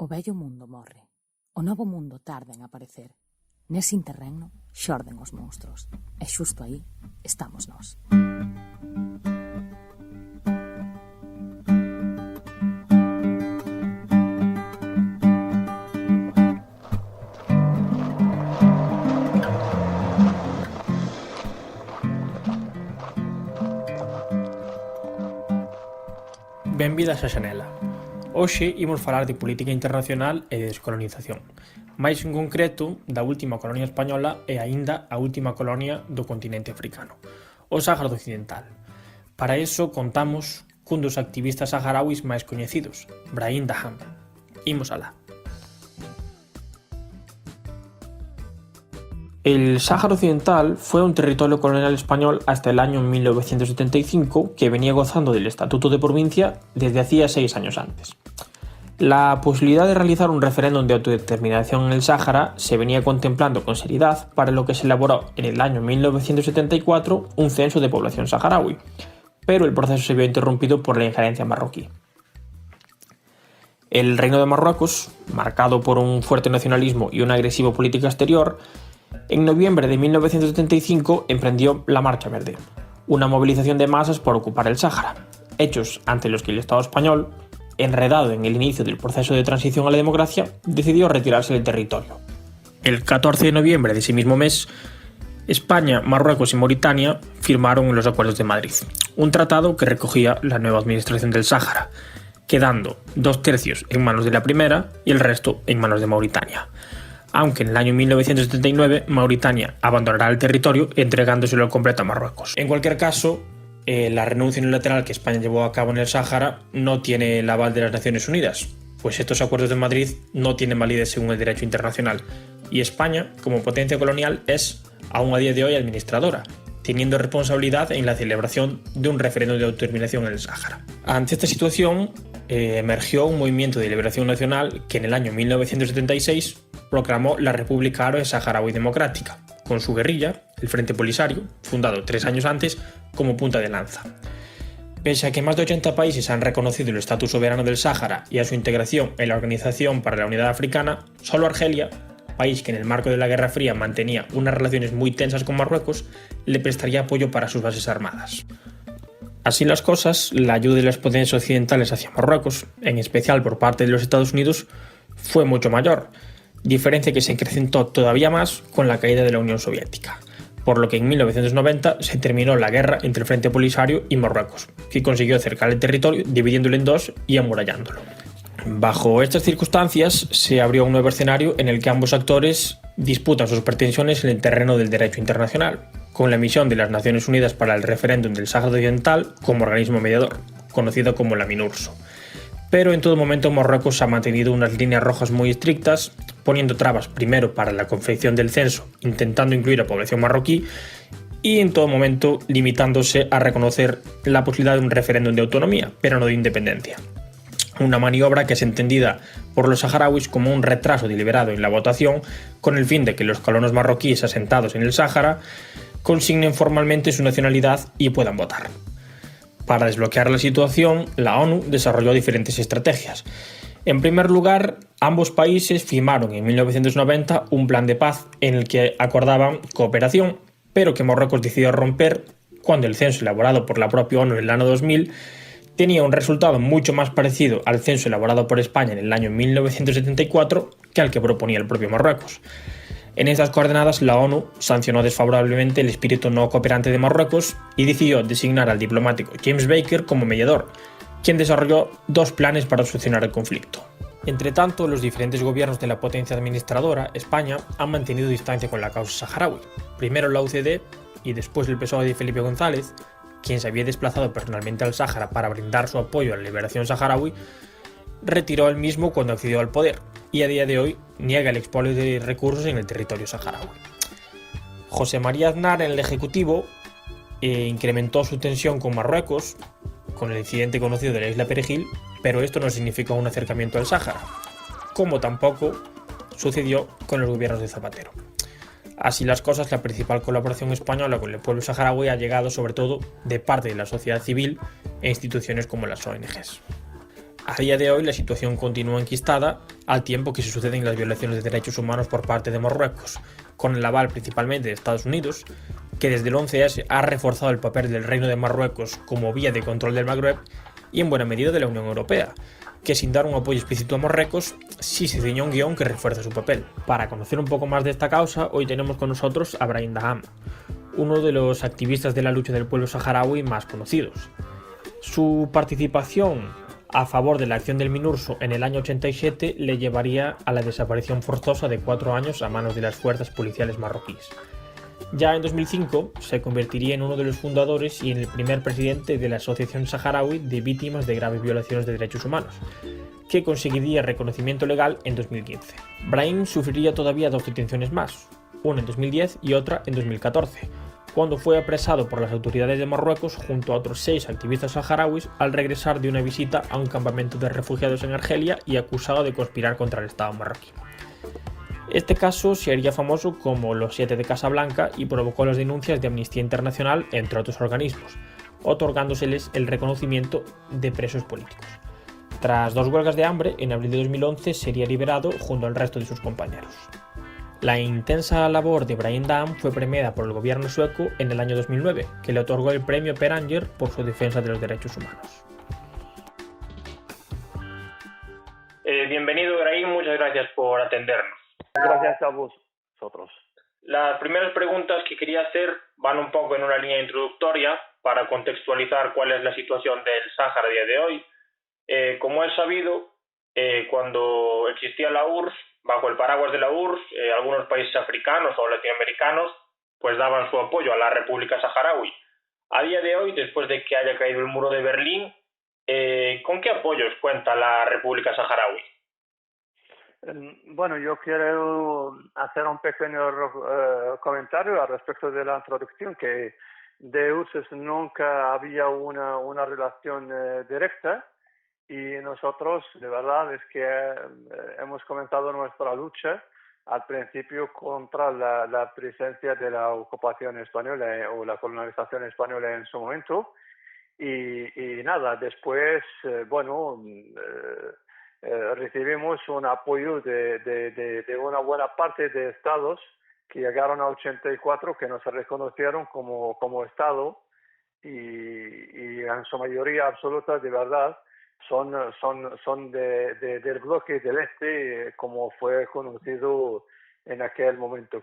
O vello mundo morre. O novo mundo tarda en aparecer. Nese interregno xorden os monstruos. E xusto aí estamos nós. Benvidas a Xanela. Hoxe imos falar de política internacional e de descolonización, máis en concreto da última colonia española e aínda a última colonia do continente africano, o Sáhara Occidental. Para iso contamos cun dos activistas saharauis máis coñecidos, Brahim Daham. Imos alá. El Sáhara Occidental fue un territorio colonial español hasta el año 1975 que venía gozando del estatuto de provincia desde hacía 6 años antes. La posibilidad de realizar un referéndum de autodeterminación en el Sáhara se venía contemplando con seriedad, para lo que se elaboró en el año 1974 un censo de población saharaui, pero el proceso se vio interrumpido por la injerencia marroquí. El Reino de Marruecos, marcado por un fuerte nacionalismo y una agresiva política exterior, en noviembre de 1975 emprendió la Marcha Verde, una movilización de masas por ocupar el Sáhara, hechos ante los que el Estado español, enredado en el inicio del proceso de transición a la democracia, decidió retirarse del territorio. El 14 de noviembre de ese mismo mes, España, Marruecos y Mauritania firmaron los Acuerdos de Madrid, un tratado que recogía la nueva administración del Sáhara, quedando 2/3 en manos de la primera y el resto en manos de Mauritania. Aunque en el año 1979 Mauritania abandonará el territorio entregándoselo al completo a Marruecos. En cualquier caso, la renuncia unilateral que España llevó a cabo en el Sáhara no tiene el aval de las Naciones Unidas, pues estos acuerdos de Madrid no tienen validez según el derecho internacional, y España, como potencia colonial, es, aún a día de hoy, administradora, teniendo responsabilidad en la celebración de un referéndum de autodeterminación en el Sáhara. Ante esta situación, emergió un movimiento de liberación nacional que en el año 1976 proclamó la República Árabe Saharaui Democrática, con su guerrilla, el Frente Polisario, fundado 3 años antes, como punta de lanza. Pese a que más de 80 países han reconocido el estatus soberano del Sáhara y a su integración en la Organización para la Unidad Africana, solo Argelia, país que en el marco de la Guerra Fría mantenía unas relaciones muy tensas con Marruecos, le prestaría apoyo para sus bases armadas. Así las cosas, la ayuda de las potencias occidentales hacia Marruecos, en especial por parte de los Estados Unidos, fue mucho mayor, diferencia que se acrecentó todavía más con la caída de la Unión Soviética, por lo que en 1990 se terminó la guerra entre el Frente Polisario y Marruecos, que consiguió acercar el territorio dividiéndolo en dos y amurallándolo. Bajo estas circunstancias se abrió un nuevo escenario en el que ambos actores disputan sus pretensiones en el terreno del derecho internacional, con la emisión de las Naciones Unidas para el referéndum del Sáhara Occidental como organismo mediador, conocido como la MINURSO. Pero en todo momento Marruecos ha mantenido unas líneas rojas muy estrictas, poniendo trabas primero para la confección del censo, intentando incluir a población marroquí, y en todo momento limitándose a reconocer la posibilidad de un referéndum de autonomía, pero no de independencia. Una maniobra que es entendida por los saharauis como un retraso deliberado en la votación, con el fin de que los colonos marroquíes asentados en el Sáhara consignen formalmente su nacionalidad y puedan votar. Para desbloquear la situación, la ONU desarrolló diferentes estrategias. En primer lugar, ambos países firmaron en 1990 un plan de paz en el que acordaban cooperación, pero que Marruecos decidió romper cuando el censo elaborado por la propia ONU en el año 2000 tenía un resultado mucho más parecido al censo elaborado por España en el año 1974 que al que proponía el propio Marruecos. En estas coordenadas, la ONU sancionó desfavorablemente el espíritu no cooperante de Marruecos y decidió designar al diplomático James Baker como mediador, quien desarrolló 2 planes para solucionar el conflicto. Entre tanto, los diferentes gobiernos de la potencia administradora, España, han mantenido distancia con la causa saharaui. Primero la UCD y después el PSOE de Felipe González, quien se había desplazado personalmente al Sáhara para brindar su apoyo a la liberación saharaui, retiró el mismo cuando accedió al poder y a día de hoy niega el expolio de recursos en el territorio saharaui. José María Aznar en el Ejecutivo incrementó su tensión con Marruecos con el incidente conocido de la isla Perejil, pero esto no significó un acercamiento al Sáhara, como tampoco sucedió con los gobiernos de Zapatero. Así las cosas, la principal colaboración española con el pueblo saharaui ha llegado sobre todo de parte de la sociedad civil e instituciones como las ONGs. A día de hoy la situación continúa enquistada, al tiempo que se suceden las violaciones de derechos humanos por parte de Marruecos, con el aval principalmente de Estados Unidos, que desde el 11S ha reforzado el papel del Reino de Marruecos como vía de control del Magreb, y en buena medida de la Unión Europea, que sin dar un apoyo explícito a Marruecos, sí se ciñó un guión que refuerza su papel. Para conocer un poco más de esta causa, hoy tenemos con nosotros a Brahim Daham, uno de los activistas de la lucha del pueblo saharaui más conocidos. Su participación a favor de la acción del MINURSO en el año 87 le llevaría a la desaparición forzosa de 4 años a manos de las fuerzas policiales marroquíes. Ya en 2005 se convertiría en uno de los fundadores y en el primer presidente de la Asociación Saharaui de Víctimas de Graves Violaciones de Derechos Humanos, que conseguiría reconocimiento legal en 2015. Brahim sufriría todavía 2 detenciones más, una en 2010 y otra en 2014, cuando fue apresado por las autoridades de Marruecos junto a otros 6 activistas saharauis al regresar de una visita a un campamento de refugiados en Argelia y acusado de conspirar contra el Estado marroquí. Este caso se haría famoso como los 7 de Casablanca y provocó las denuncias de Amnistía Internacional, entre otros organismos, otorgándoseles el reconocimiento de presos políticos. Tras 2 huelgas de hambre, en abril de 2011 sería liberado junto al resto de sus compañeros. La intensa labor de Brahim Daham fue premiada por el gobierno sueco en el año 2009, que le otorgó el premio Per Anger por su defensa de los derechos humanos. Bienvenido, Brahim, muchas gracias por atendernos. Gracias a vosotros. Las primeras preguntas que quería hacer van un poco en una línea introductoria para contextualizar cuál es la situación del Sáhara a día de hoy. Como es sabido, cuando existía la URSS, bajo el paraguas de la URSS, algunos países africanos o latinoamericanos pues daban su apoyo a la República Saharaui. A día de hoy, después de que haya caído el muro de Berlín, ¿con qué apoyos cuenta la República Saharaui? Bueno, yo quiero hacer un pequeño comentario al respecto de la introducción, que de URSS nunca había una relación directa, y nosotros de verdad es que hemos comenzado nuestra lucha al principio contra la presencia de la ocupación española o la colonización española en su momento, y nada, después, recibimos un apoyo de una buena parte de estados que llegaron a 84, que nos reconocieron como estado, y en su mayoría absoluta de verdad son del bloque del este, como fue conocido en aquel momento,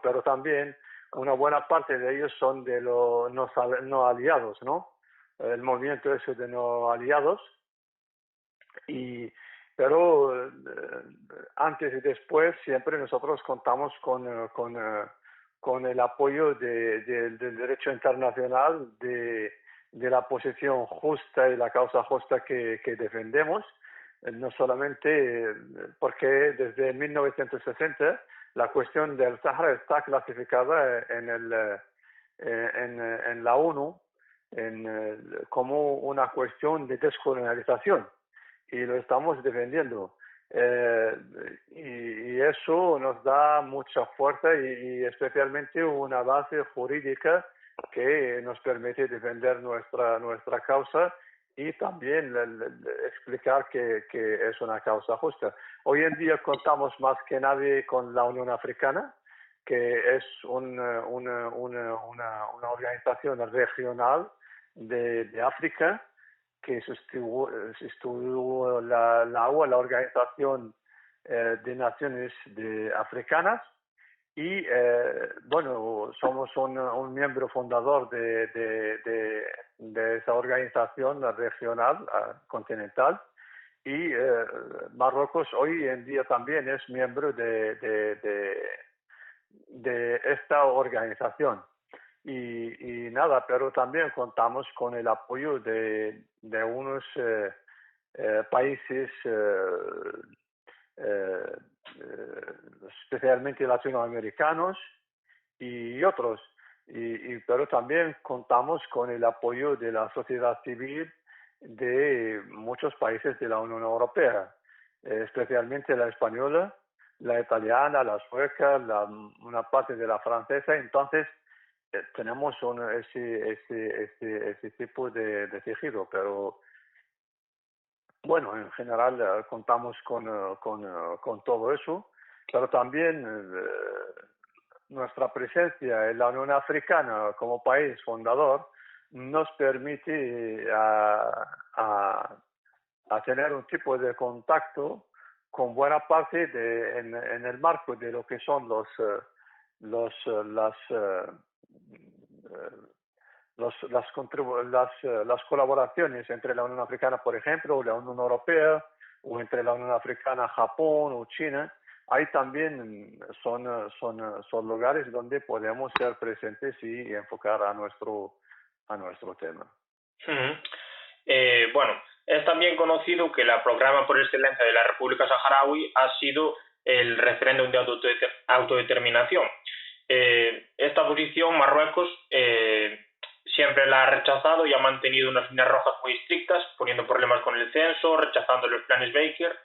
pero también una buena parte de ellos son de los no aliados, ¿no? El movimiento ese de no aliados. Pero antes y después siempre nosotros contamos con el apoyo del derecho internacional, de la posición justa y la causa justa que defendemos, no solamente porque desde 1960 la cuestión del Sáhara está clasificada en la ONU como una cuestión de descolonización, y lo estamos defendiendo. Y eso nos da mucha fuerza y especialmente una base jurídica que nos permite defender nuestra causa y también explicar que es una causa justa. Hoy en día contamos más que nadie con la Unión Africana, que es una organización regional de África, que sustituyó la Organización de Naciones Africanas, y somos un miembro fundador de esa organización regional continental, y Marruecos hoy en día también es miembro de esta organización. Y nada, pero también contamos con el apoyo de unos países especialmente latinoamericanos y otros, pero también contamos con el apoyo de la sociedad civil de muchos países de la Unión Europea, especialmente la española, la italiana, la sueca, una parte de la francesa. Entonces tenemos ese tipo de tejido, pero Bueno, en general contamos con todo eso, pero también nuestra presencia en la Unión Africana como país fundador nos permite a tener un tipo de contacto con buena parte en el marco de lo que son los las las colaboraciones entre la Unión Africana, por ejemplo, o la Unión Europea, o entre la Unión Africana, Japón o China. Ahí también son lugares donde podemos ser presentes y enfocar a nuestro tema. Ujú. Bueno, es también conocido que la programa por excelencia de la República Saharaui ha sido el referéndum de autodeterminación. Esta posición Marruecos siempre la ha rechazado y ha mantenido unas líneas rojas muy estrictas, poniendo problemas con el censo, rechazando los planes Baker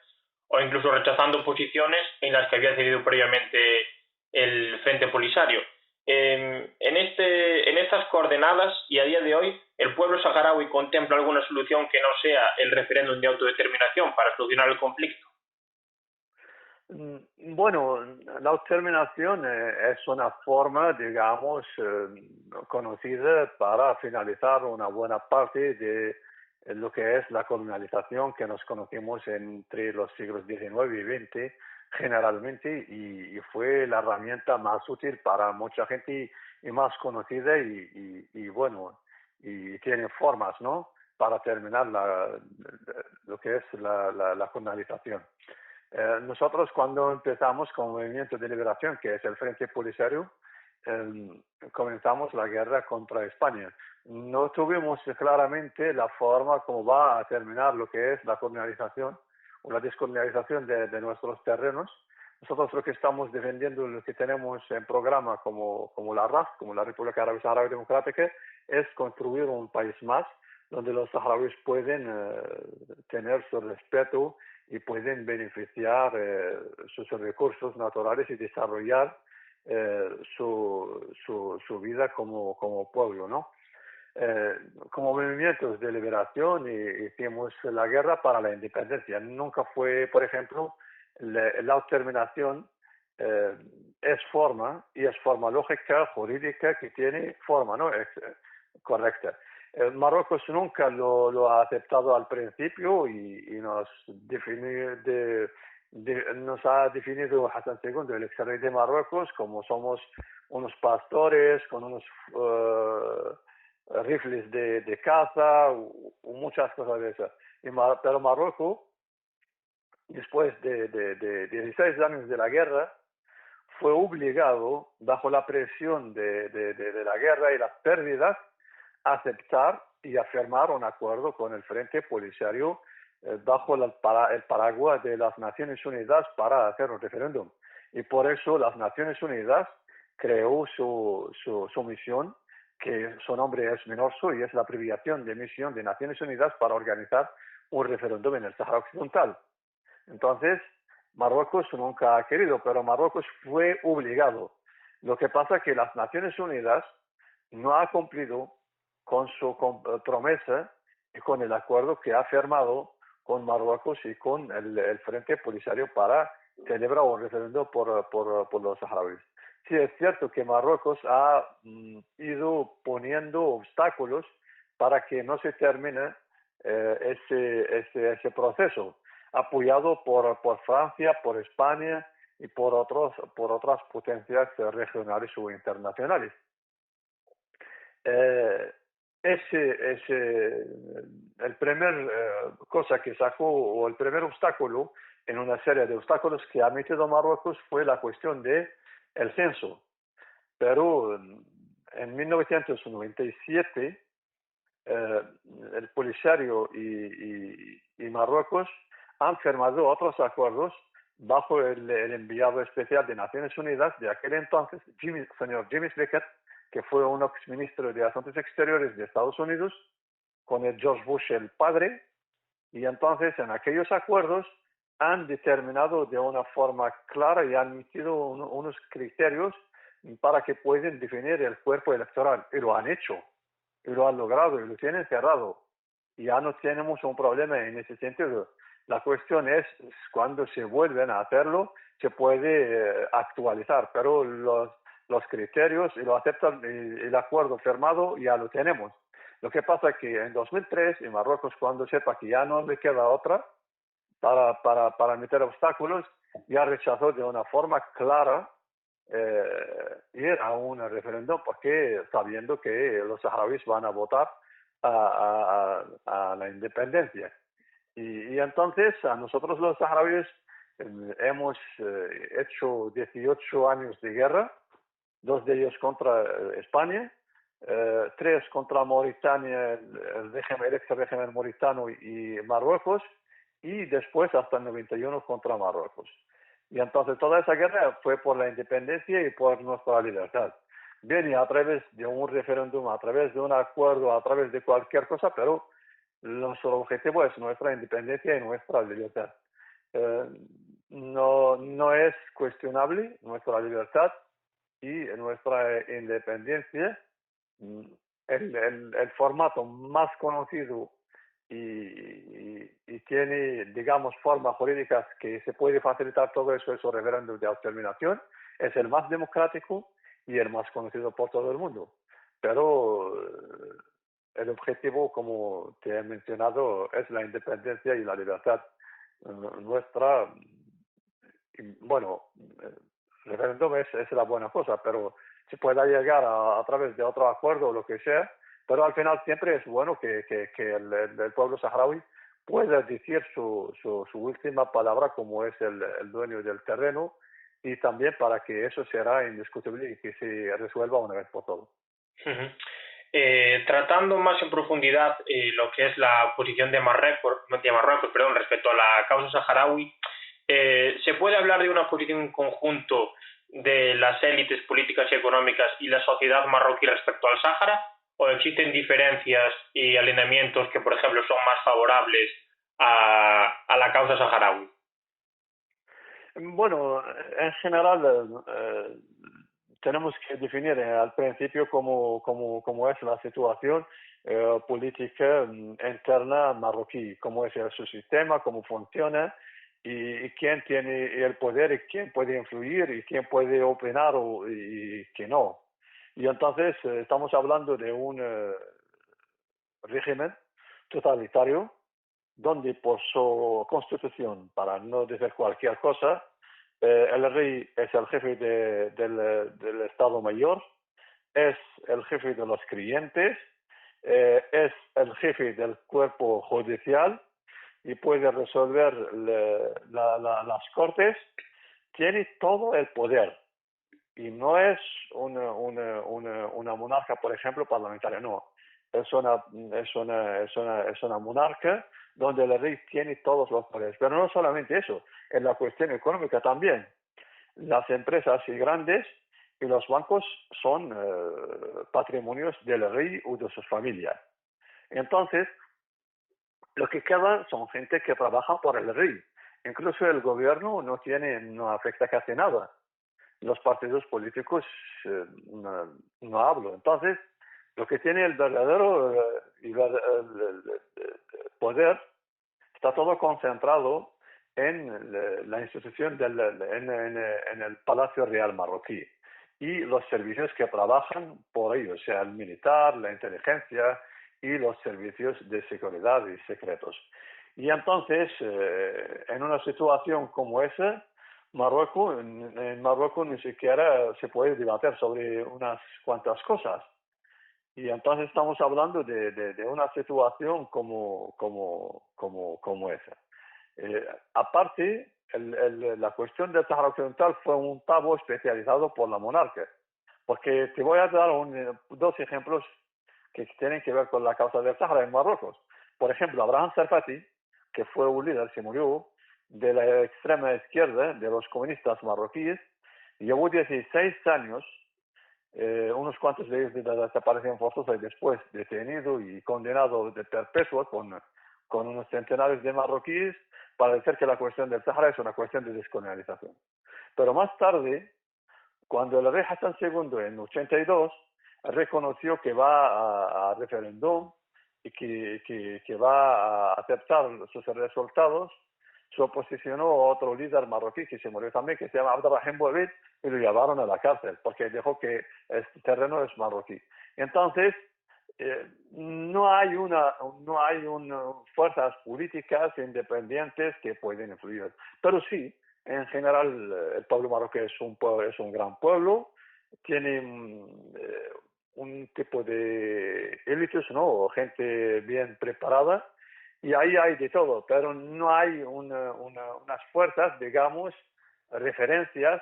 o incluso rechazando posiciones en las que había cedido previamente el Frente Polisario. En estas coordenadas y a día de hoy, ¿el pueblo saharaui contempla alguna solución que no sea el referéndum de autodeterminación para solucionar el conflicto? Bueno, la autodeterminación es una forma, digamos, conocida para finalizar una buena parte de lo que es la colonización que nos conocimos entre los siglos XIX y XX generalmente y fue la herramienta más útil para mucha gente y más conocida y bueno, y tiene formas, ¿no? Para terminar lo que es la colonización. Nosotros cuando empezamos con el Movimiento de Liberación, que es el Frente Polisario, comenzamos la guerra contra España. No tuvimos claramente la forma como va a terminar lo que es la colonización o la descolonización de nuestros terrenos. Nosotros lo que estamos defendiendo, lo que tenemos en programa como la RAF, como la República Árabe Saharaui Democrática, es construir un país más donde los saharauis pueden tener su respeto y pueden beneficiar sus recursos naturales y desarrollar su vida como pueblo, ¿no? Como movimientos de liberación hicimos la guerra para la independencia. Nunca fue, por ejemplo, la autodeterminación es forma y es forma lógica, jurídica, que tiene forma, ¿no? Es correcta. Marruecos nunca lo ha aceptado al principio y nos ha definido Hassan II, el ex rey de Marruecos, como somos unos pastores con unos rifles de caza o muchas cosas de esas. Pero Marruecos, después de 16 años de la guerra, fue obligado, bajo la presión de la guerra y las pérdidas, a aceptar y a firmar un acuerdo con el Frente Polisario bajo el paraguas de las Naciones Unidas para hacer un referéndum. Y por eso las Naciones Unidas creó su misión, que su nombre es MINURSO y es la abreviación de Misión de Naciones Unidas para organizar un referéndum en el Sáhara Occidental. Entonces, Marruecos nunca ha querido, pero Marruecos fue obligado. Lo que pasa es que las Naciones Unidas no ha cumplido con su promesa y con el acuerdo que ha firmado con Marruecos y con el Frente Polisario para celebrar un referéndum por los saharauis. Sí, es cierto que Marruecos ha ido poniendo obstáculos para que no se termine ese proceso, apoyado por Francia, por España y por otras potencias regionales o internacionales. El primer cosa que sacó, o el primer obstáculo en una serie de obstáculos que ha metido Marruecos fue la cuestión del censo. Pero en 1997 el Polisario y Marruecos han firmado otros acuerdos bajo el enviado especial de Naciones Unidas de aquel entonces, señor Jimmy Slickett, que fue un exministro de Asuntos Exteriores de Estados Unidos, con el George Bush el padre, y entonces en aquellos acuerdos han determinado de una forma clara y han metido unos criterios para que puedan definir el cuerpo electoral, y lo han hecho, y lo han logrado, y lo tienen cerrado. ya no tenemos un problema en ese sentido. La cuestión es cuando se vuelven a hacerlo, se puede actualizar, pero los criterios y lo aceptan, el acuerdo firmado ya lo tenemos. Lo que pasa es que en 2003, en Marruecos, cuando sepa que ya no le queda otra para meter obstáculos, ya rechazó de una forma clara ir a un referéndum porque sabiendo que los saharauis van a votar a la independencia. Y entonces a nosotros los saharauis hemos hecho 18 años de guerra, 2 de ellos contra España, 3 contra Mauritania, el ex régimen mauritano y Marruecos, y después hasta el 91 contra Marruecos. Y entonces toda esa guerra fue por la independencia y por nuestra libertad. Bien, y a través de un referéndum, a través de un acuerdo, a través de cualquier cosa, pero nuestro objetivo es nuestra independencia y nuestra libertad. No es cuestionable nuestra libertad y nuestra independencia. El formato más conocido y tiene, digamos, formas jurídicas que se puede facilitar todo eso, esos referéndums de autodeterminación, es el más democrático y el más conocido por todo el mundo. Pero el objetivo, como te he mencionado, es la independencia y la libertad nuestra. Y, bueno, referéndum es la buena cosa, pero se pueda llegar a través de otro acuerdo o lo que sea, pero al final siempre es bueno que el pueblo saharaui pueda decir su última palabra como es el dueño del terreno, y también para que eso será indiscutible y que se resuelva una vez por todas. Uh-huh. Tratando más en profundidad lo que es la posición de Marruecos respecto a la causa saharaui, ¿se puede hablar de una posición en conjunto de las élites políticas y económicas y la sociedad marroquí respecto al Sáhara? ¿O existen diferencias y alineamientos que, por ejemplo, son más favorables a la causa saharaui? Bueno, en general tenemos que definir al principio cómo es la situación política interna marroquí, cómo es su sistema, cómo funciona y quién tiene el poder y quién puede influir y quién puede opinar y quién no. Y entonces estamos hablando de un régimen totalitario donde por su constitución, para no decir cualquier cosa, el rey es el jefe del Estado Mayor, es el jefe de los creyentes, es el jefe del cuerpo judicial y puede resolver las cortes, tiene todo el poder. Y no es una monarca, por ejemplo, parlamentaria, no. Es una monarca donde el rey tiene todos los poderes. Pero no solamente eso, en la cuestión económica también. Las empresas y grandes y los bancos son patrimonios del rey o de sus familias. Entonces, lo que queda son gente que trabaja por el rey. Incluso el gobierno no afecta casi nada. Los partidos políticos no hablo. Entonces, lo que tiene el verdadero poder está todo concentrado en la institución en el Palacio Real marroquí y los servicios que trabajan por ello, sea el militar, la inteligencia y los servicios de seguridad y secretos. Y entonces, en una situación como esa, en Marruecos ni siquiera se puede debatir sobre unas cuantas cosas. Y entonces estamos hablando de una situación como esa. Aparte, la cuestión del Sáhara Occidental fue un tabú especializado por la monarquía. Porque te voy a dar dos ejemplos que tienen que ver con la causa del Sáhara en Marruecos. Por ejemplo, Abraham Sarfati, que fue un líder, se murió, de la extrema izquierda, de los comunistas marroquíes, llevó 16 años, unos cuantos de ellos de desaparición forzosa y después detenido y condenado de perpetua con unos centenares de marroquíes para decir que la cuestión del Sáhara es una cuestión de descolonialización. Pero más tarde, cuando el rey Hassan II en 82 reconoció que va a referéndum y que va a aceptar sus resultados, se oposicionó a otro líder marroquí que se murió también, que se llama Abdelrahim Bouaid, y lo llevaron a la cárcel porque dijo que este terreno es marroquí. Entonces, no hay fuerzas políticas independientes que pueden influir, pero sí, en general, el pueblo marroquí es un gran pueblo, tiene un tipo de élites, ¿no? Gente bien preparada, y ahí hay de todo, pero no hay unas fuerzas, digamos, referencias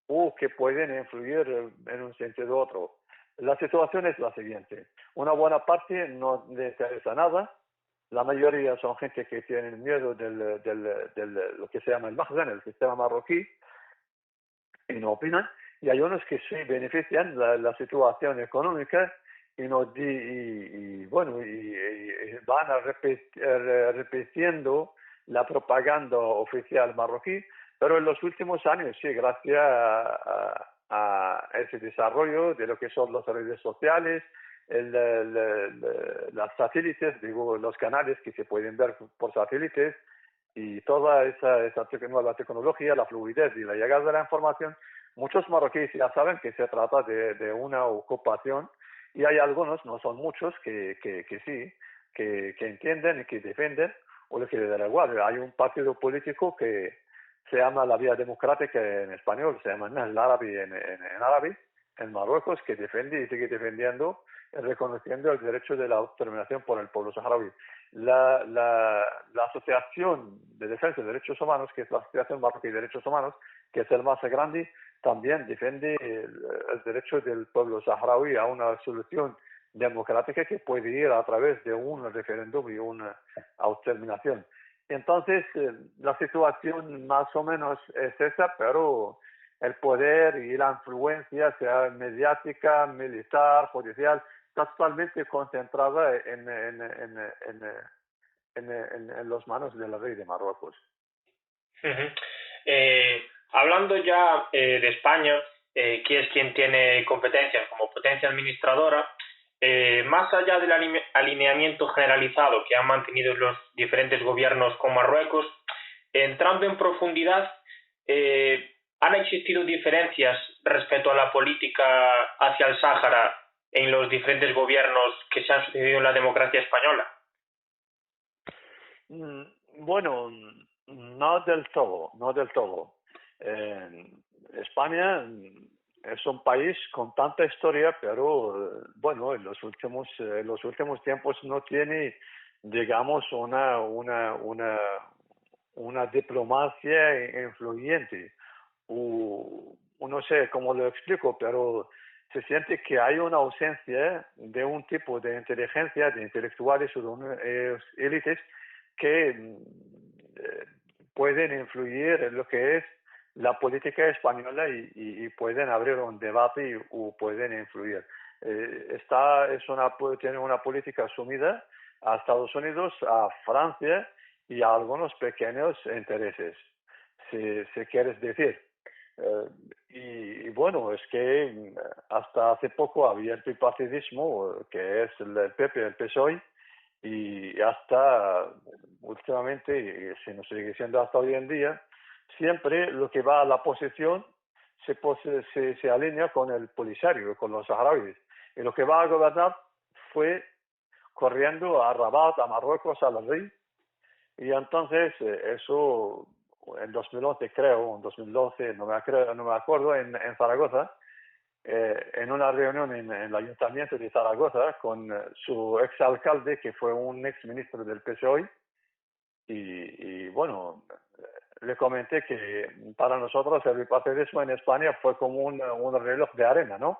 o que pueden influir en un sentido u otro. La situación es la siguiente: una buena parte no le interesa nada, la mayoría son gente que tienen miedo del lo que se llama el Mahzen, el sistema marroquí, y no opinan, y hay unos que sí benefician la situación económica y van repitiendo la propaganda oficial marroquí, pero en los últimos años sí, gracias a ese desarrollo de lo que son las redes sociales, las satélites, digo, los canales que se pueden ver por satélites, y toda esa nueva tecnología, la fluidez y la llegada de la información, muchos marroquíes ya saben que se trata de una ocupación, y hay algunos, no son muchos, que sí, que entienden y que defienden, o lo que les da igual. Hay un partido político que se llama la Vía Democrática en español, se llama Nahl Arabi en árabe, en Marruecos, que defiende y sigue defendiendo, reconociendo el derecho de la autodeterminación por el pueblo saharaui. La Asociación de Defensa de Derechos Humanos, que es la Asociación Marroquí de Derechos Humanos, que es el más grande, también defiende el derecho del pueblo saharaui a una solución democrática que puede ir a través de un referéndum y una autodeterminación. Entonces, la situación más o menos es esa, pero el poder y la influencia, sea mediática, militar, judicial, está totalmente concentrada en las manos del rey de Marruecos. Hablando ya de España, que es quien tiene competencias como potencia administradora, más allá del alineamiento generalizado que han mantenido los diferentes gobiernos con Marruecos, entrando en profundidad, ¿han existido diferencias respecto a la política hacia el Sáhara en los diferentes gobiernos que se han sucedido en la democracia española? Bueno, no del todo. España es un país con tanta historia, pero bueno, en los últimos tiempos no tiene, digamos, una diplomacia influyente. No sé cómo lo explico, pero se siente que hay una ausencia de un tipo de inteligencia, de intelectuales o de unas élites que pueden influir en lo que es la política española y pueden abrir un debate o pueden influir. Tiene una política sumida a Estados Unidos, a Francia y a algunos pequeños intereses, si quieres decir. Y bueno, es que hasta hace poco había el bipartidismo, que es el PP, el PSOE, y hasta últimamente, y si no sigue siendo hasta hoy en día, siempre lo que va a la oposición se alinea con el Polisario, con los saharauis, y lo que va a gobernar fue corriendo a Rabat, a Marruecos, al rey, y entonces eso en 2011 creo, en 2012, no me acuerdo, en Zaragoza, en una reunión en el ayuntamiento de Zaragoza con su exalcalde, que fue un exministro del PSOE, y bueno, le comenté que para nosotros el bipartidismo en España fue como un reloj de arena, ¿no?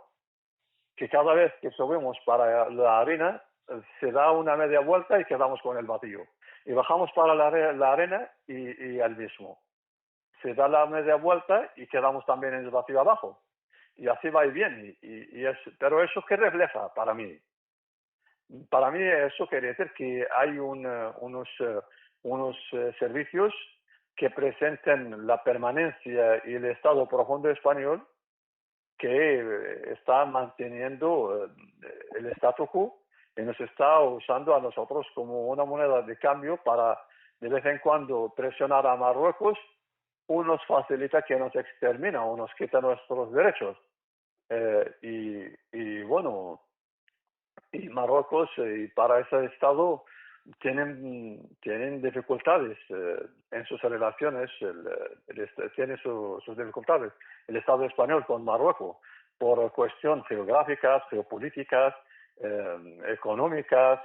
Que cada vez que subimos para la arena se da una media vuelta y quedamos con el vacío. Y bajamos para la arena y al mismo. Se da la media vuelta y quedamos también en el vacío abajo. Y así va y viene. Pero eso, ¿qué refleja para mí? Para mí eso quiere decir que hay unos servicios que presenten la permanencia y el estado profundo español, que está manteniendo el statu quo, y nos está usando a nosotros como una moneda de cambio para de vez en cuando presionar a Marruecos. Nos facilita que nos extermina o nos quita nuestros derechos. Y bueno, y Marruecos y para ese Estado tienen dificultades en sus relaciones, tiene sus dificultades el Estado español con Marruecos por cuestiones geográficas, geopolíticas, económicas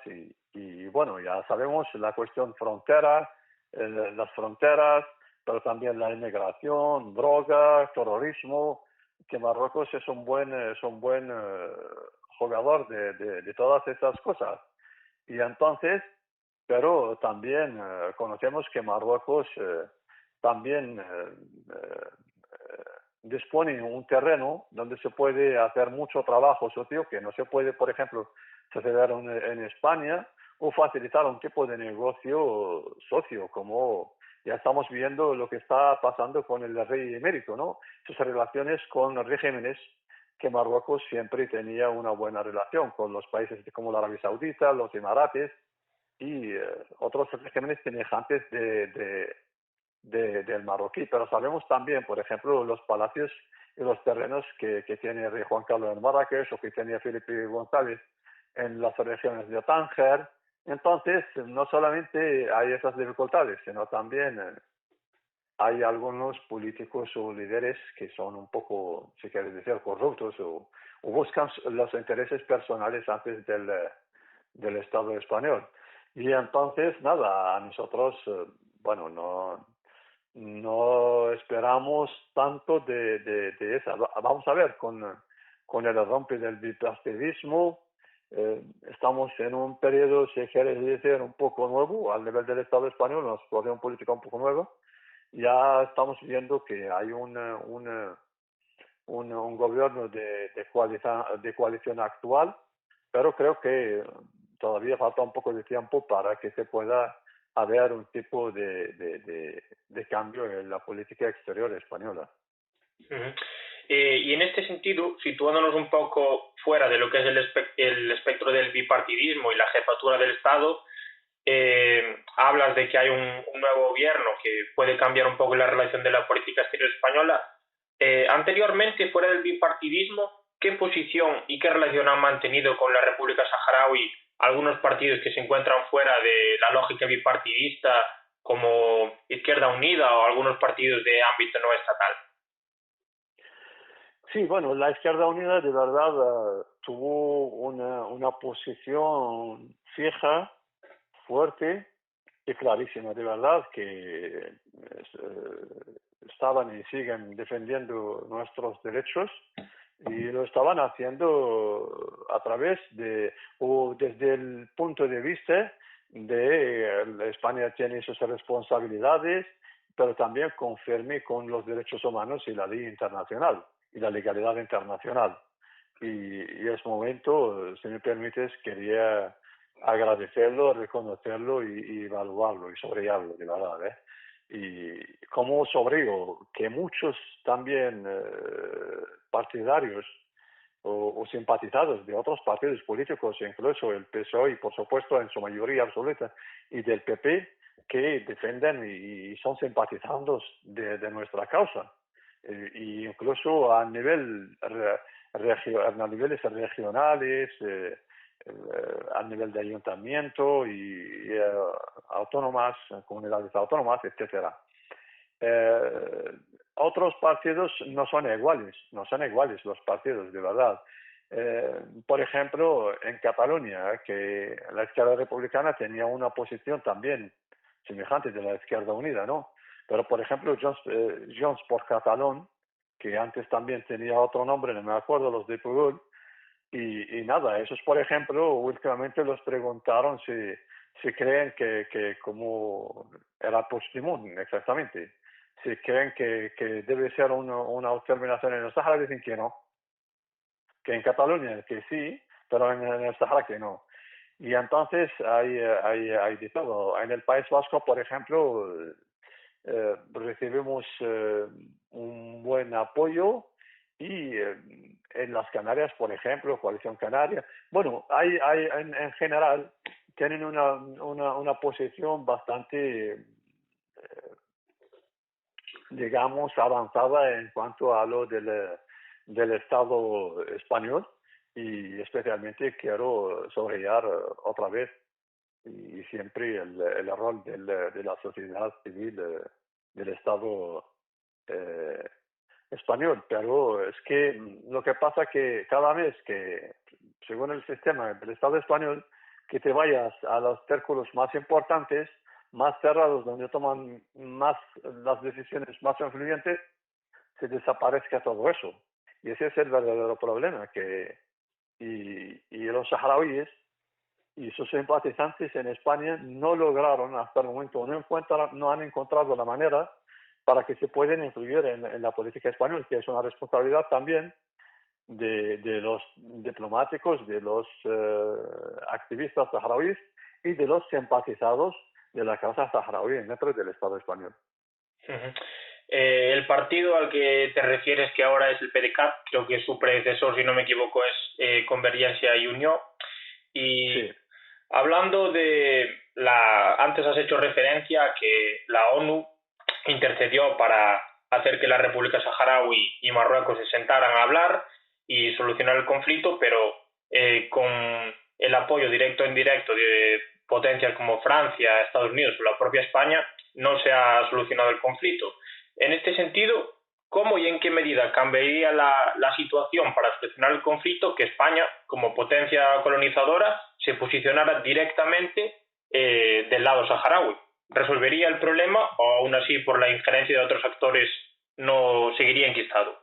y bueno, ya sabemos la cuestión frontera, las fronteras, pero también la inmigración, droga, terrorismo, que Marruecos es un buen jugador de todas estas cosas. Y entonces, pero también conocemos que Marruecos también dispone de un terreno donde se puede hacer mucho trabajo socio que no se puede, por ejemplo, suceder en España o facilitar un tipo de negocio socio, como ya estamos viendo lo que está pasando con el rey emérito, ¿no? Sus relaciones con regímenes que Marruecos siempre tenía una buena relación con los países como la Arabia Saudita, los Emirates y otros regímenes semejantes del marroquí. Pero sabemos también, por ejemplo, los palacios y los terrenos que tiene el rey Juan Carlos en Marrakech o que tenía Felipe González en las regiones de Tánger. Entonces, no solamente hay esas dificultades, sino también hay algunos políticos o líderes que son un poco, si quieres decir, corruptos o buscan los intereses personales antes del Estado español. Y entonces, nada, a nosotros, bueno, no esperamos tanto de esa. Vamos a ver, con el rompe del bipartidismo, estamos en un periodo, si quieres decir, un poco nuevo, al nivel del Estado español, una situación política un poco nueva. Ya estamos viendo que hay un gobierno de coalición actual, pero creo que todavía falta un poco de tiempo para que se pueda haber un tipo de cambio en la política exterior española. Uh-huh. Y en este sentido, situándonos un poco fuera de lo que es el espectro del bipartidismo y la jefatura del Estado, hablas de que hay un nuevo gobierno que puede cambiar un poco la relación de la política exterior española. Anteriormente, fuera del bipartidismo, ¿qué posición y qué relación han mantenido con la República Saharaui algunos partidos que se encuentran fuera de la lógica bipartidista, como Izquierda Unida o algunos partidos de ámbito no estatal? Sí, bueno, la Izquierda Unida de verdad tuvo una posición fija, fuerte y clarísima, de verdad, que estaban y siguen defendiendo nuestros derechos y lo estaban haciendo a través o desde el punto de vista de España tiene sus responsabilidades, pero también conforme con los derechos humanos y la ley internacional y la legalidad internacional. Y es momento, si me permites, quería agradecerlo, reconocerlo y evaluarlo y sobrellevarlo, de verdad. Y como sobrellevo que muchos también partidarios o simpatizantes de otros partidos políticos, incluso el PSOE y por supuesto en su mayoría absoluta, y del PP, que defienden y son simpatizantes de nuestra causa. Y incluso a niveles regionales, a nivel de ayuntamiento y autónomas, comunidades autónomas, etcétera. Otros partidos no son iguales los partidos, de verdad. Por ejemplo, en Cataluña, que la izquierda republicana tenía una posición también semejante de la Izquierda Unida, ¿no? Pero, por ejemplo, Junts por Catalunya, que antes también tenía otro nombre, no me acuerdo, los de Pujol, y nada, esos, por ejemplo, últimamente los preguntaron si creen que como era Puigdemont, exactamente, si creen que debe ser una autodeterminación en el Sahara, dicen que no, que en Cataluña que sí, pero en el Sahara que no. Y entonces hay de todo. En el País Vasco, por ejemplo, recibimos un buen apoyo y en las Canarias, por ejemplo, Coalición Canaria. Bueno, en general tienen una posición bastante, digamos, avanzada en cuanto a lo del Estado español, y especialmente quiero subrayar otra vez y siempre el rol de la sociedad civil del Estado español. Pero es que lo que pasa que cada vez que, según el sistema del Estado español, que te vayas a los círculos más importantes, más cerrados, donde toman más las decisiones más influyentes, se desaparezca todo eso. Y ese es el verdadero problema, y los saharauis y sus simpatizantes en España no lograron hasta el momento, no han encontrado la manera para que se puedan influir en la política española, que es una responsabilidad también de los diplomáticos, de los activistas saharauis y de los simpatizados de la causa saharaui dentro del Estado español. Uh-huh. El partido al que te refieres, que ahora es el PDeCAT, creo que su predecesor, si no me equivoco, es Convergencia y Unión. Y sí. Hablando antes has hecho referencia a que la ONU intercedió para hacer que la República Saharaui y Marruecos se sentaran a hablar y solucionar el conflicto, pero con el apoyo directo e indirecto de potencias como Francia, Estados Unidos o la propia España, no se ha solucionado el conflicto. En este sentido, ¿cómo y en qué medida cambiaría la situación para solucionar el conflicto que España, como potencia colonizadora, se posicionara directamente del lado saharaui? ¿Resolvería el problema o aún así, por la injerencia de otros actores, no seguiría enquistado?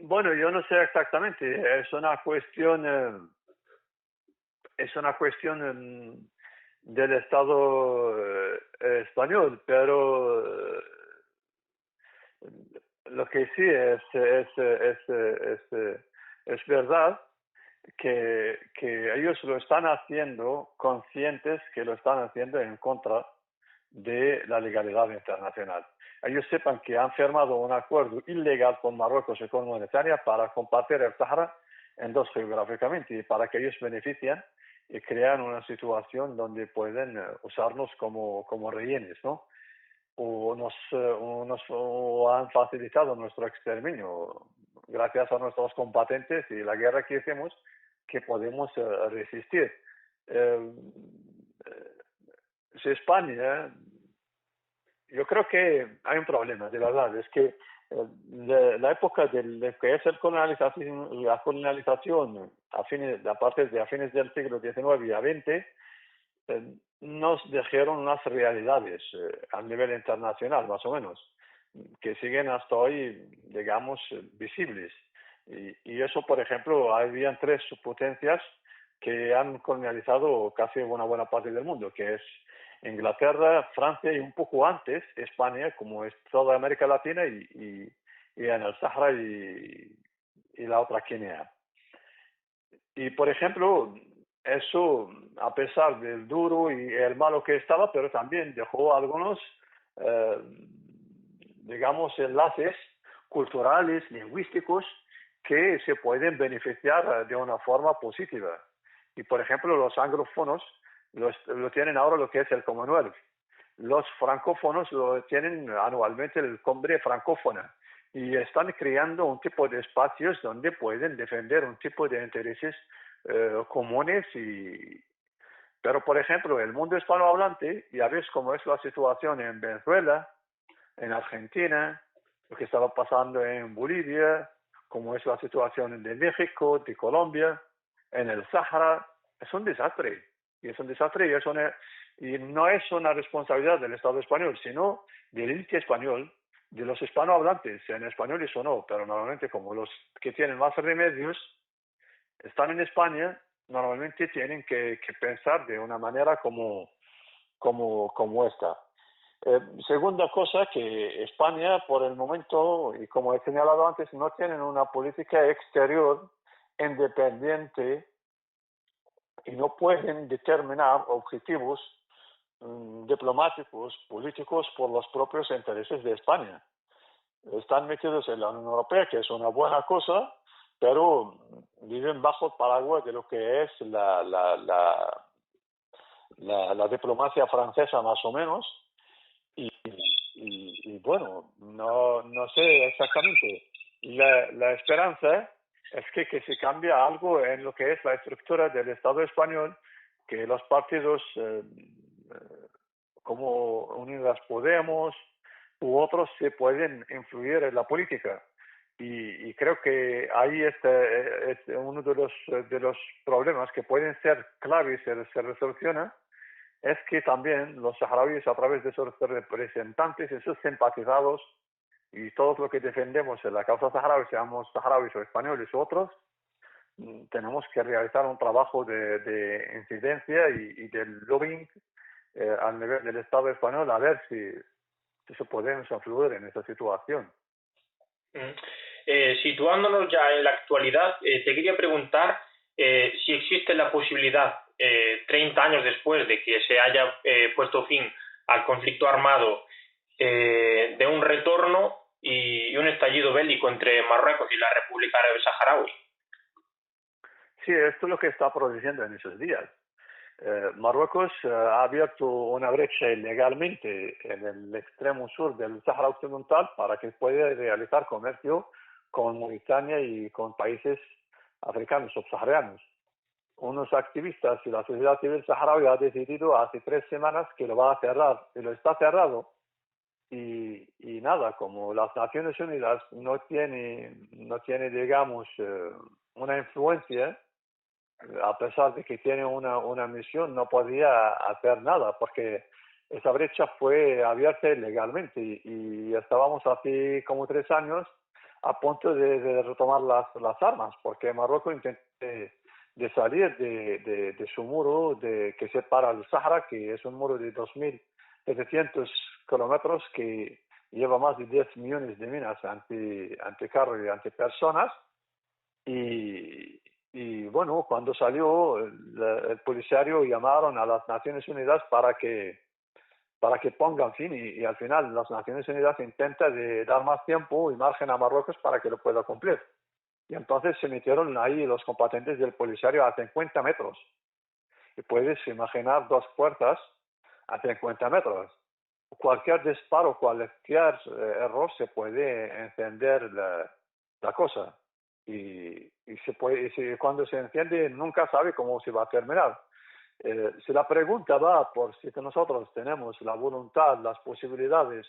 Bueno, yo no sé exactamente. Es una cuestión del Estado español, pero lo que sí es verdad que ellos lo están haciendo conscientes que lo están haciendo en contra de la legalidad internacional. Ellos sepan que han firmado un acuerdo ilegal con Marruecos y con Mauritania para compartir el Sahara en dos geográficamente, y para que ellos beneficien y crean una situación donde pueden usarnos como rehenes, ¿no? O han facilitado nuestro exterminio gracias a nuestros combatentes y la guerra que hacemos, que podemos resistir. Si España, yo creo que hay un problema, de verdad, es que la época de que es la colonización a fines del siglo XIX y a XX, nos dejaron unas realidades a nivel internacional, más o menos, que siguen hasta hoy, digamos, visibles. Y eso, por ejemplo, habían tres potencias que han colonializado casi una buena parte del mundo, que es Inglaterra, Francia y un poco antes España, como es toda América Latina y en el Sahara y la otra Kenia. Y, por ejemplo, eso, a pesar del duro y el malo que estaba, pero también dejó algunos, digamos, enlaces culturales, lingüísticos, que se pueden beneficiar de una forma positiva. Y, por ejemplo, los anglófonos lo tienen ahora lo que es el Commonwealth. Los francófonos lo tienen anualmente el Cumbre Francófona. Y están creando un tipo de espacios donde pueden defender un tipo de intereses comunes. Pero, por ejemplo, el mundo hispanohablante, ya ves cómo es la situación en Venezuela, en Argentina, lo que estaba pasando en Bolivia, cómo es la situación de México, de Colombia, en el Sahara. Es un desastre. Y es un desastre y no es una responsabilidad del Estado español, sino del élite español, de los hispanohablantes, en español eso no, pero normalmente como los que tienen más remedios están en España, normalmente tienen que pensar de una manera como esta. Segunda cosa, que España por el momento, y como he señalado antes, no tienen una política exterior independiente y no pueden determinar objetivos diplomáticos, políticos por los propios intereses de España. están metidos en la Unión Europea, que es una buena cosa, pero viven bajo el paraguas de lo que es la diplomacia francesa más o menos. Y bueno, no sé exactamente. La esperanza es que se cambia algo en lo que es la estructura del Estado español, que los partidos como Unidas Podemos u otros se pueden influir en la política. Y creo que ahí es uno de los problemas que pueden ser claves si se resoluciona, es que también los saharauis, a través de sus representantes y sus simpatizados y todos los que defendemos en la causa saharaui, seamos saharauis o españoles u otros, tenemos que realizar un trabajo de incidencia y de lobbying al nivel del Estado español, a ver si se podemos influir en esa situación. Situándonos ya en la actualidad, te quería preguntar si existe la posibilidad, 30 años después de que se haya puesto fin al conflicto armado, de un retorno y un estallido bélico entre Marruecos y la República Árabe Saharaui. Sí, esto es lo que está produciendo en esos días. Marruecos ha abierto una brecha ilegalmente en el extremo sur del Sáhara Occidental para que pueda realizar comercio con Mauritania y con países africanos subsaharianos. Unos activistas y la sociedad civil saharaui ha decidido hace 3 semanas que lo va a cerrar, y lo está cerrado. Y nada, como las Naciones Unidas no tiene digamos, una influencia, a pesar de que tiene una misión, no podía hacer nada, porque esa brecha fue abierta ilegalmente y estábamos hace como 3 años a punto de retomar las armas, porque Marruecos intentó de salir de su muro que separa el Sahara, que es un muro de 2.700 kilómetros que lleva más de 10 millones de minas anticarro y antipersonas. Y bueno, cuando salió el policiario, llamaron a las Naciones Unidas para que pongan fin y al final las Naciones Unidas intentan de dar más tiempo y margen a Marruecos para que lo pueda cumplir. Y entonces se metieron ahí los combatentes del policiario a 50 metros. Y puedes imaginar 2 puertas a 50 metros. Cualquier disparo, cualquier error se puede encender la cosa. Y cuando se enciende nunca sabe cómo se va a terminar. Si la pregunta va por si nosotros tenemos la voluntad, las posibilidades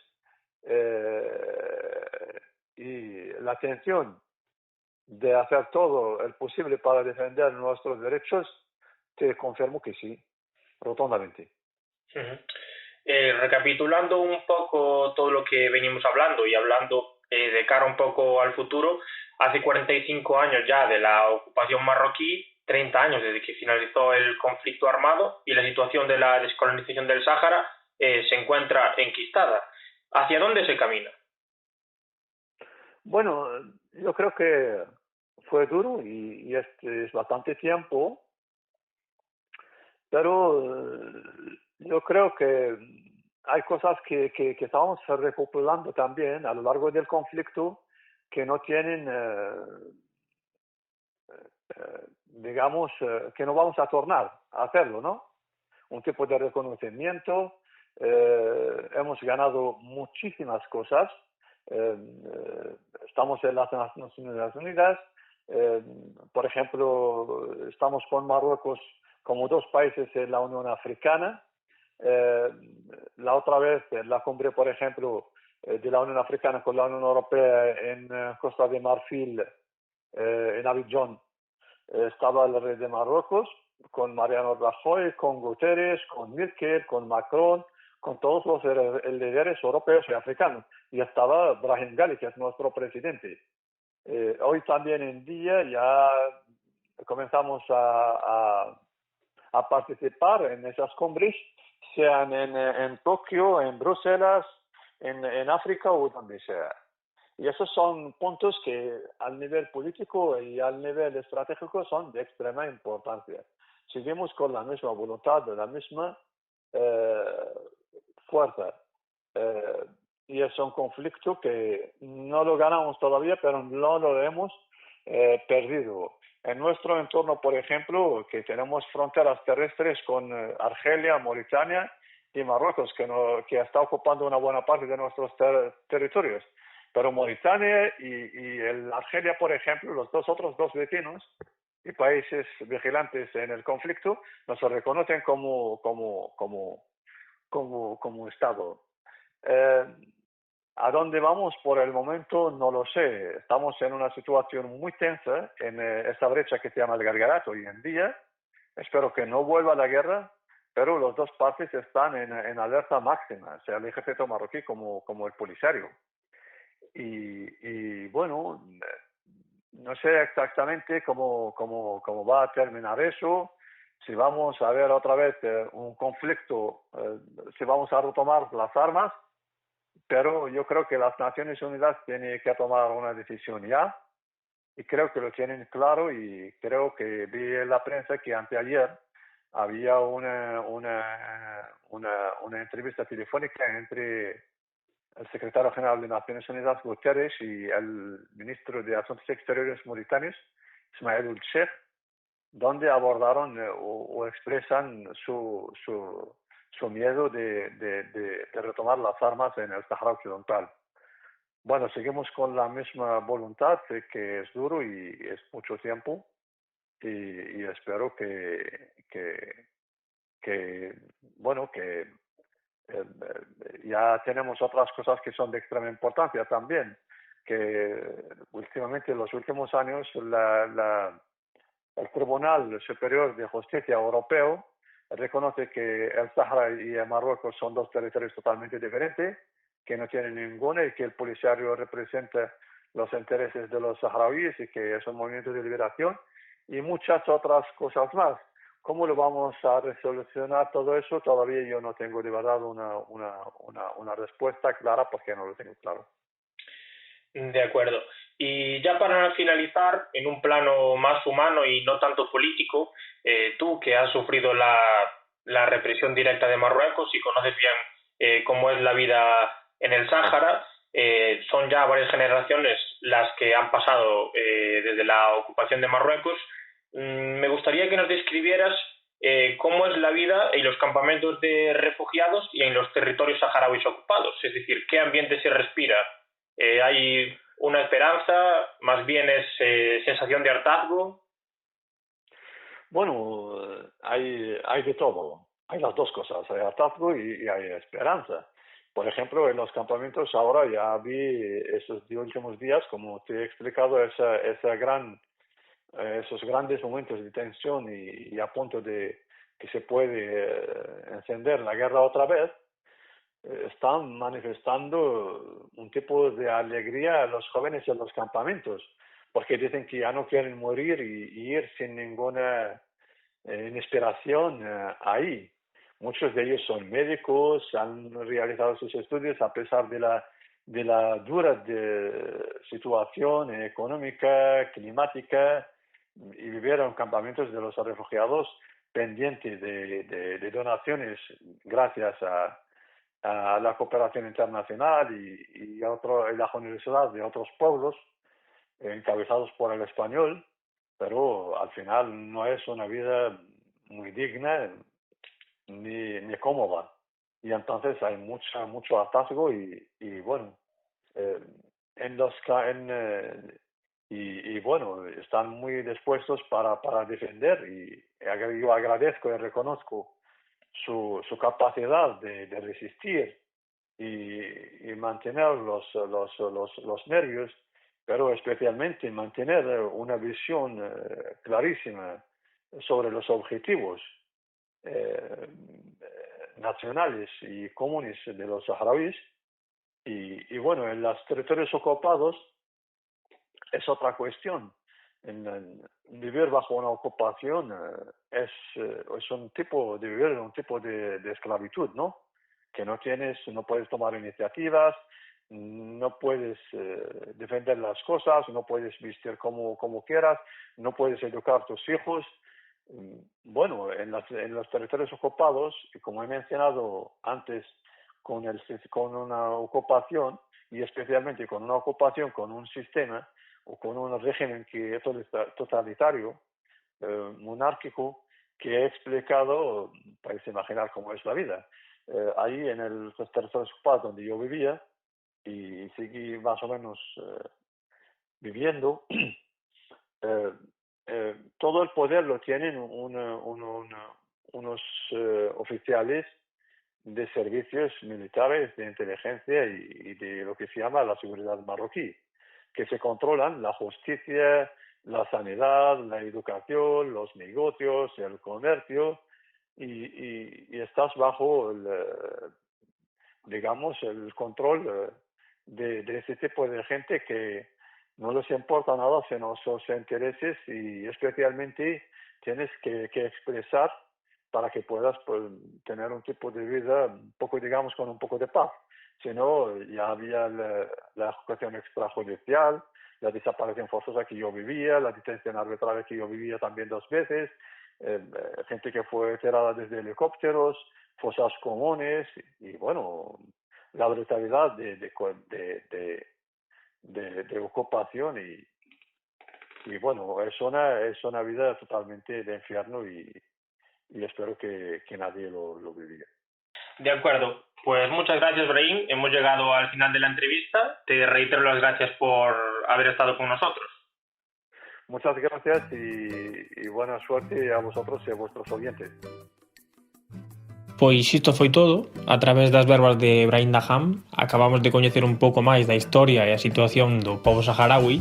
y la atención de hacer todo el posible para defender nuestros derechos, te confirmo que sí, rotundamente. Recapitulando un poco todo lo que venimos hablando y hablando de cara un poco al futuro, hace 45 años ya de la ocupación marroquí, 30 años desde que finalizó el conflicto armado y la situación de la descolonización del Sáhara se encuentra enquistada. ¿Hacia dónde se camina? Bueno, yo creo que fue duro y es bastante tiempo, pero yo creo que hay cosas que estamos recopilando también a lo largo del conflicto que no tienen, digamos, que no vamos a tornar a hacerlo, ¿no? Un tipo de reconocimiento, hemos ganado muchísimas cosas, estamos en las Naciones Unidas, por ejemplo, estamos con Marruecos como 2 países en la Unión Africana. La otra vez, en la cumbre, por ejemplo, de la Unión Africana con la Unión Europea en Costa de Marfil, en Abidjan, estaba el rey de Marruecos, con Mariano Rajoy, con Guterres, con Merkel, con Macron, con todos los líderes europeos y africanos. Y estaba Brahim Ghali, que es nuestro presidente. Hoy también en día ya comenzamos a participar en esas cumbres, sean en Tokio, en Bruselas, en África o donde sea. Y esos son puntos que al nivel político y al nivel estratégico son de extrema importancia. Seguimos con la misma voluntad, la misma fuerza. y es un conflicto que no lo ganamos todavía, pero no lo hemos perdido. En nuestro entorno, por ejemplo, que tenemos fronteras terrestres con Argelia, Mauritania y Marruecos, que está ocupando una buena parte de nuestros territorios. Pero Mauritania y el Argelia, por ejemplo, los otros dos vecinos y países vigilantes en el conflicto, nos reconocen como Estado. ¿A dónde vamos por el momento? No lo sé. Estamos en una situación muy tensa en esta brecha que se llama el Gargarat hoy en día. Espero que no vuelva la guerra, pero las dos partes están en alerta máxima, sea el ejército marroquí como el Polisario. Y bueno, no sé exactamente cómo va a terminar eso, si vamos a ver otra vez un conflicto, si vamos a retomar las armas, pero yo creo que las Naciones Unidas tienen que tomar una decisión ya, y creo que lo tienen claro, y creo que vi en la prensa que anteayer había una entrevista telefónica entre el secretario general de Naciones Unidas, Guterres, y el ministro de Asuntos Exteriores mauritanos, Ismail Ould-Sheikh, donde abordaron o expresan su miedo de retomar las armas en el Sahara Occidental. Bueno, seguimos con la misma voluntad, que es duro y es mucho tiempo, y espero que ya tenemos otras cosas que son de extrema importancia también, que últimamente en los últimos años el Tribunal Superior de Justicia Europeo reconoce que el Sahara y el Marruecos son dos territorios totalmente diferentes, que no tienen ninguno, y que el Polisario representa los intereses de los saharauis y que es un movimiento de liberación, y muchas otras cosas más. ¿Cómo lo vamos a resolucionar todo eso? Todavía yo no tengo de verdad una respuesta clara, porque no lo tengo claro. De acuerdo. Y ya para finalizar, en un plano más humano y no tanto político, tú que has sufrido la represión directa de Marruecos y conoces bien cómo es la vida en el Sáhara, son ya varias generaciones las que han pasado desde la ocupación de Marruecos. Me gustaría que nos describieras cómo es la vida en los campamentos de refugiados y en los territorios saharauis ocupados, es decir, qué ambiente se respira. ¿Hay una esperanza? ¿Más bien es sensación de hartazgo? Bueno, hay de todo. Hay las dos cosas, hay hartazgo y hay esperanza. Por ejemplo, en los campamentos ahora ya vi esos últimos días, como te he explicado, esos grandes momentos de tensión y a punto de que se puede encender la guerra otra vez. Están manifestando un tipo de alegría a los jóvenes en los campamentos, porque dicen que ya no quieren morir y ir sin ninguna inspiración ahí. Muchos de ellos son médicos, han realizado sus estudios a pesar de la dura situación económica, climática, y vivieron en campamentos de los refugiados pendientes de donaciones gracias a la cooperación internacional y la generosidad de otros pueblos encabezados por el español, pero al final no es una vida muy digna ni cómoda, y entonces hay mucho hartazgo y bueno, bueno, están muy dispuestos para defender, y yo agradezco y reconozco su capacidad de resistir y mantener los nervios, pero especialmente mantener una visión clarísima sobre los objetivos nacionales y comunes de los saharauis. Y bueno, en los territorios ocupados es otra cuestión. Vivir bajo una ocupación es un tipo de vivir un tipo de esclavitud, ¿no? Que no puedes tomar iniciativas, no puedes defender las cosas, no puedes vestir como quieras, no puedes educar a tus hijos. Bueno, en los territorios ocupados, y como he mencionado antes, con una ocupación, y especialmente con una ocupación, con un sistema o con un régimen que es totalitario, monárquico, que he explicado, para imaginar cómo es la vida. Ahí en el tercer spa donde yo vivía, y seguí más o menos viviendo, todo el poder lo tienen unos oficiales de servicios militares, de inteligencia y de lo que se llama la seguridad marroquí, que se controlan la justicia, la sanidad, la educación, los negocios, el comercio, y estás bajo el control de ese tipo de gente que no les importa nada sino sus intereses, y especialmente tienes que expresar para que puedas tener un tipo de vida un poco, digamos, con un poco de paz. Si no, ya había la ejecución extrajudicial, la desaparición forzosa que yo vivía, la detención arbitraria que yo vivía también 2 veces, gente que fue tirada desde helicópteros, fosas comunes, y bueno, la brutalidad de ocupación, y bueno, es una vida totalmente de infierno, y espero que nadie lo viviera. De acuerdo, pues muchas gracias, Brahim. Hemos llegado al final de la entrevista. Te reitero las gracias por haber estado con nosotros. Muchas gracias y buena suerte a vosotros e a vuestros oyentes. Pois isto foi todo. A través das verbas de Brahim Daham acabamos de coñecer un pouco máis da historia e a situación do pobo saharaui,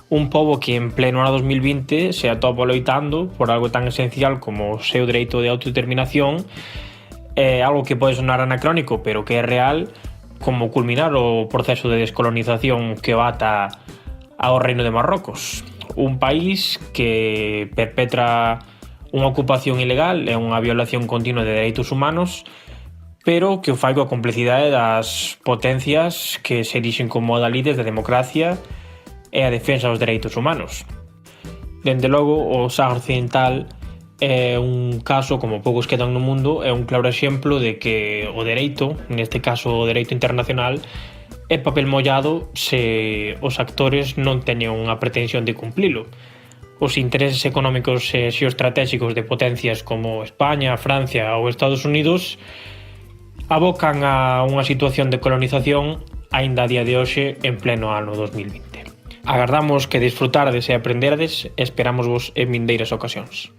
un pobo que en pleno ano 2020 se atopa loitando por algo tan esencial como o seu dereito de autodeterminación, algo que pode sonar anacrónico pero que é real, como culminar o proceso de descolonización que o ata ao Reino de Marrocos, un país que perpetra unha ocupación ilegal e unha violación continua de dereitos humanos, pero que o fai coa complicidade das potencias que se erixen como adalides da democracia e a defensa dos dereitos humanos. Dende logo, o Sáhara Occidental é un caso, como poucos quedan no mundo, é un claro exemplo de que o dereito, neste caso o dereito internacional, é papel mollado se os actores non teñen unha pretensión de cumplilo. Os intereses económicos e xeoestratégicos de potencias como España, Francia ou Estados Unidos abocan a unha situación de colonización aínda a día de hoxe en pleno ano 2020. Agardamos que disfrutardes e aprenderdes e esperamos vos en vindeiras ocasións.